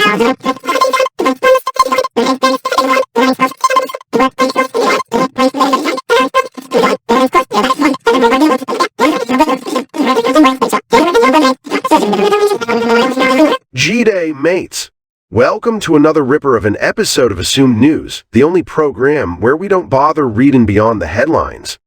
G-Day, mates! Welcome to another ripper of an episode of Assumed News, the only program where we don't bother reading beyond the headlines.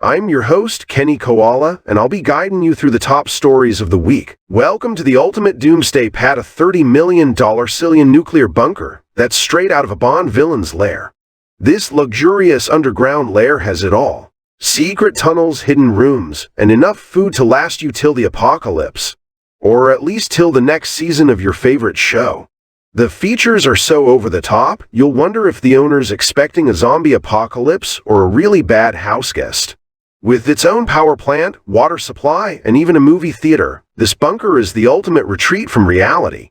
I'm your host, Kenny Koala, and I'll be guiding you through the top stories of the week. Welcome to the ultimate doomsday pad, a $30 million Cillian nuclear bunker that's straight out of a Bond villain's lair. This luxurious underground lair has it all. Secret tunnels, hidden rooms, and enough food to last you till the apocalypse. Or at least till the next season of your favorite show. The features are so over the top, you'll wonder if the owner's expecting a zombie apocalypse or a really bad houseguest. With its own power plant, water supply, and even a movie theater, this bunker is the ultimate retreat from reality.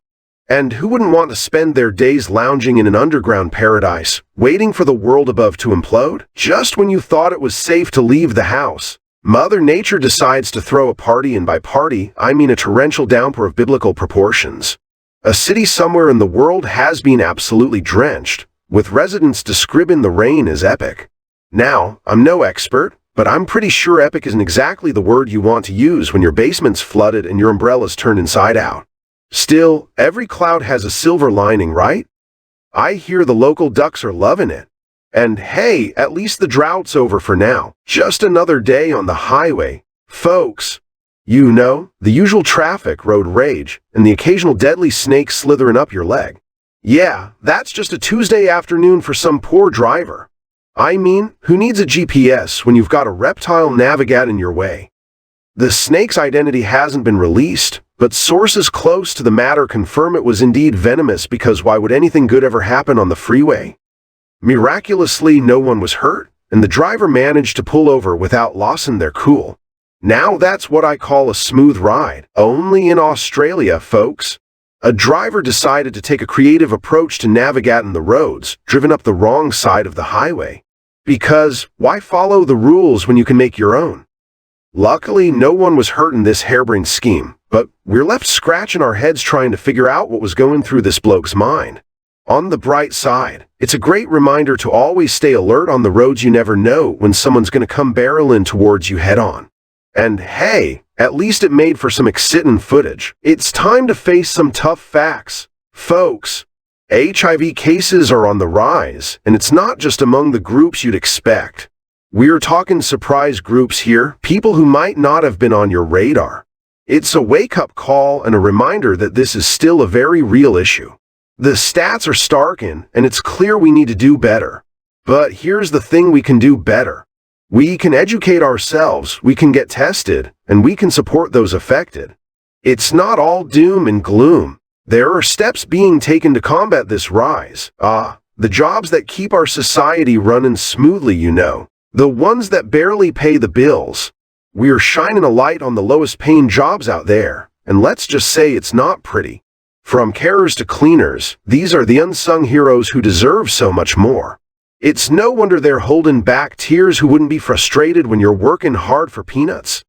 And who wouldn't want to spend their days lounging in an underground paradise, waiting for the world above to implode? Just when you thought it was safe to leave the house, Mother Nature decides to throw a party, and by party, I mean a torrential downpour of biblical proportions. A city somewhere in the world has been absolutely drenched, with residents describing the rain as epic. Now, I'm no expert, but I'm pretty sure epic isn't exactly the word you want to use when your basement's flooded and your umbrella's turned inside out. Still, every cloud has a silver lining, right? I hear the local ducks are loving it. And hey, at least the drought's over for now. Just another day on the highway, folks. You know, the usual traffic, road rage, and the occasional deadly snake slithering up your leg. Yeah, that's just a Tuesday afternoon for some poor driver. I mean, who needs a GPS when you've got a reptile navigating your way? The snake's identity hasn't been released, but sources close to the matter confirm it was indeed venomous, because why would anything good ever happen on the freeway? Miraculously, no one was hurt, and the driver managed to pull over without losing their cool. Now that's what I call a smooth ride. Only in Australia, folks. A driver decided to take a creative approach to navigating the roads, driven up the wrong side of the highway. Because, why follow the rules when you can make your own? Luckily, no one was hurt in this harebrained scheme, but we're left scratching our heads trying to figure out what was going through this bloke's mind. On the bright side, it's a great reminder to always stay alert on the roads. You never know when someone's going to come barreling towards you head-on. And hey, at least it made for some exciting footage. It's time to face some tough facts, folks. HIV cases are on the rise, and it's not just among the groups you'd expect. We're talking surprise groups here, people who might not have been on your radar. It's a wake-up call and a reminder that this is still a very real issue. The stats are starking, and it's clear we need to do better. But here's the thing we can do better. We can educate ourselves, we can get tested, and we can support those affected. It's not all doom and gloom. There are steps being taken to combat this rise. The jobs that keep our society running smoothly, you know. The ones that barely pay the bills. We're shining a light on the lowest paying jobs out there, and let's just say it's not pretty. From carers to cleaners, these are the unsung heroes who deserve so much more. It's no wonder they're holding back tears. Who wouldn't be frustrated when you're working hard for peanuts?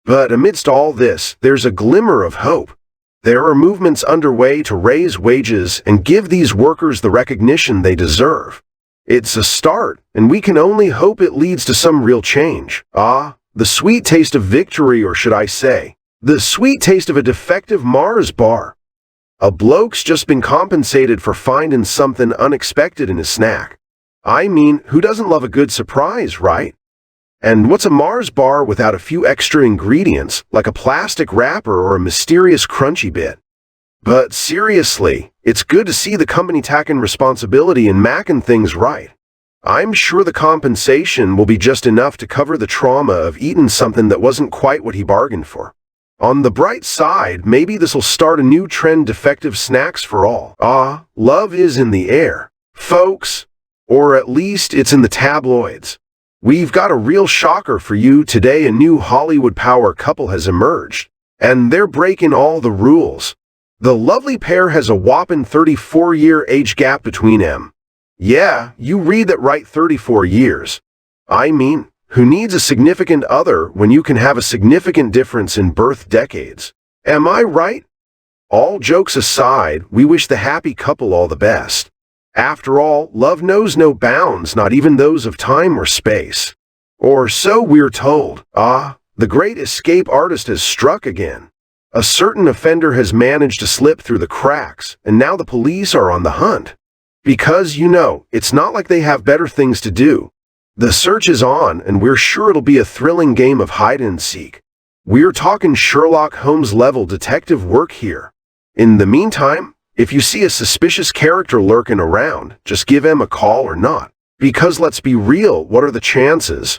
But amidst all this, there's a glimmer of hope. There are movements underway to raise wages and give these workers the recognition they deserve. It's a start, and we can only hope it leads to some real change. The sweet taste of victory, or should I say, the sweet taste of a defective Mars bar. A bloke's just been compensated for finding something unexpected in his snack. I mean, who doesn't love a good surprise, right? And what's a Mars bar without a few extra ingredients, like a plastic wrapper or a mysterious crunchy bit? But seriously, it's good to see the company taking responsibility and macking things right. I'm sure the compensation will be just enough to cover the trauma of eating something that wasn't quite what he bargained for. On the bright side, maybe this'll start a new trend: defective snacks for all. Love is in the air, folks. Or at least it's in the tabloids. We've got a real shocker for you today. A new Hollywood power couple has emerged, and they're breaking all the rules. The lovely pair has a whopping 34-year age gap between them. Yeah, you read that right, 34 years. I mean, who needs a significant other when you can have a significant difference in birth decades? Am I right? All jokes aside, we wish the happy couple all the best. After all, love knows no bounds, not even those of time or space. Or so we're told. The great escape artist has struck again. A certain offender has managed to slip through the cracks, and now the police are on the hunt. Because, it's not like they have better things to do. The search is on, and we're sure it'll be a thrilling game of hide and seek. We're talking Sherlock Holmes-level detective work here. In the meantime, if you see a suspicious character lurking around, just give him a call or not. Because let's be real, what are the chances?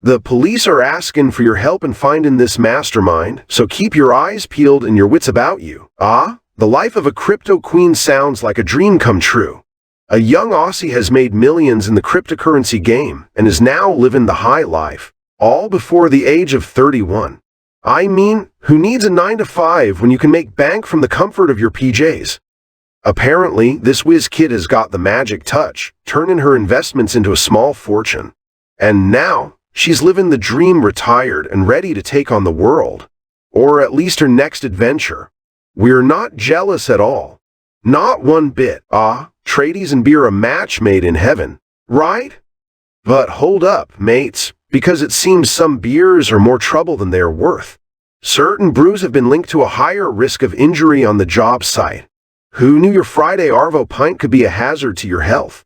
The police are asking for your help in finding this mastermind, so keep your eyes peeled and your wits about you. The life of a crypto queen sounds like a dream come true. A young Aussie has made millions in the cryptocurrency game and is now living the high life, all before the age of 31. I mean, who needs a 9-to-5 when you can make bank from the comfort of your PJs? Apparently, this whiz kid has got the magic touch, turning her investments into a small fortune. And now, she's living the dream retired and ready to take on the world. Or at least her next adventure. We're not jealous at all. Not one bit. Tradies and beer a match made in heaven, right? But hold up, mates, because it seems some beers are more trouble than they are worth. Certain brews have been linked to a higher risk of injury on the job site. Who knew your Friday Arvo pint could be a hazard to your health?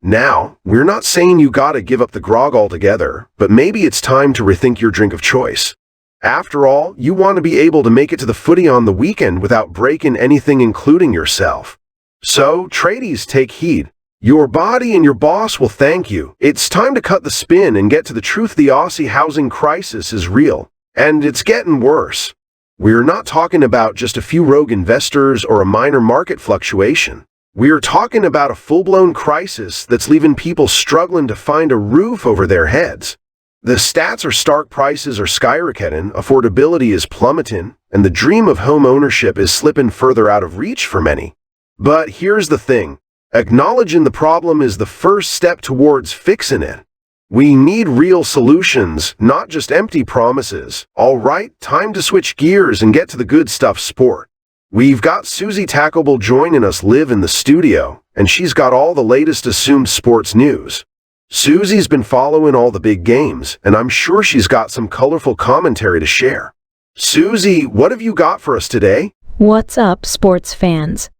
Now, we're not saying you gotta give up the grog altogether, but maybe it's time to rethink your drink of choice. After all, you want to be able to make it to the footy on the weekend without breaking anything including yourself. So, tradies, take heed. Your body and your boss will thank you. It's time to cut the spin and get to the truth. The Aussie housing crisis is real, and it's getting worse. We're not talking about just a few rogue investors or a minor market fluctuation. We're talking about a full-blown crisis that's leaving people struggling to find a roof over their heads. The stats are stark. Prices are skyrocketing, affordability is plummeting, and the dream of home ownership is slipping further out of reach for many. But here's the thing. Acknowledging the problem is the first step towards fixing it. We need real solutions, not just empty promises. Alright, time to switch gears and get to the good stuff, sport. We've got Suzie Tacobell joining us live in the studio, and she's got all the latest assumed sports news. Suzie's been following all the big games, and I'm sure she's got some colorful commentary to share. Suzie, what have you got for us today? What's up, sports fans?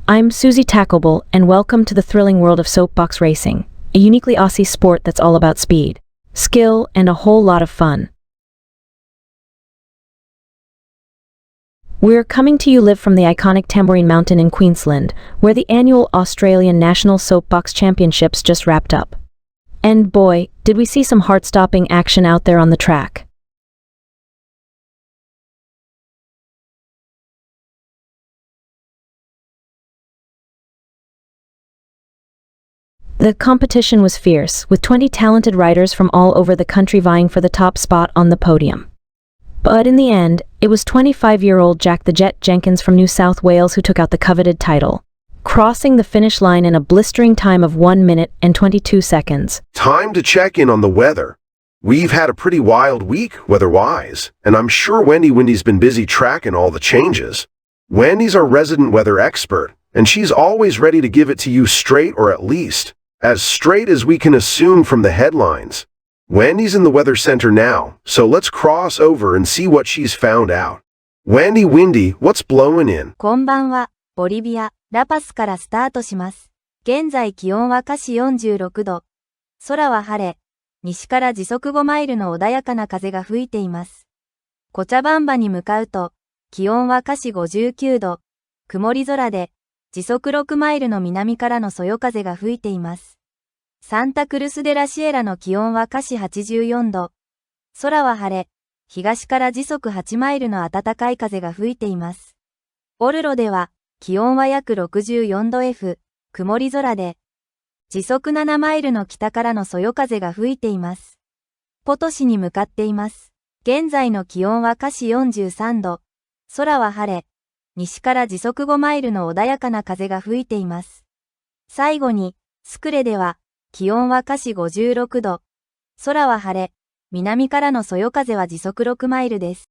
I'm Suzie Tacobell, and welcome to the thrilling world of soapbox racing, a uniquely Aussie sport that's all about speed, skill, and a whole lot of fun. We're coming to you live from the iconic Tambourine Mountain in Queensland, where the annual Australian National Soapbox Championships just wrapped up. And boy, did we see some heart-stopping action out there on the track. The competition was fierce, with 20 talented riders from all over the country vying for the top spot on the podium. But in the end, it was 25-year-old Jack the Jet Jenkins from New South Wales who took out the coveted title, crossing the finish line in a blistering time of 1 minute and 22 seconds. Time to check in on the weather. We've had a pretty wild week, weather-wise, and I'm sure Wendy's been busy tracking all the changes. Wendy's our resident weather expert, and she's always ready to give it to you straight, or at least as straight as we can assume from the headlines. Wendy's in the weather center now, so let's cross over and see what she's found out. Wendy, what's blowing in? こんばんは、ボリビア、ラパスからスタートします。現在気温は華氏46度。空は晴れ、西から時速5マイルの穏やかな風が吹いています。コチャバンバに向かうと、気温は華氏59度。曇り空で、時速6マイルの南からのそよ風が吹いています。サンタクルスデラシエラの気温は華氏84度。空は晴れ、東から時速8マイルの暖かい風が吹いています。オルロでは、気温は約64度 F、曇り空で、時速7マイルの北からのそよ風が吹いています。ポトシに向かっています。現在の気温は華氏43度。空は晴れ、西から時速5マイルの穏やかな風が吹いています。最後に、スクレでは、気温は華氏56度。空は晴れ、南からのそよ風は時速6マイルです。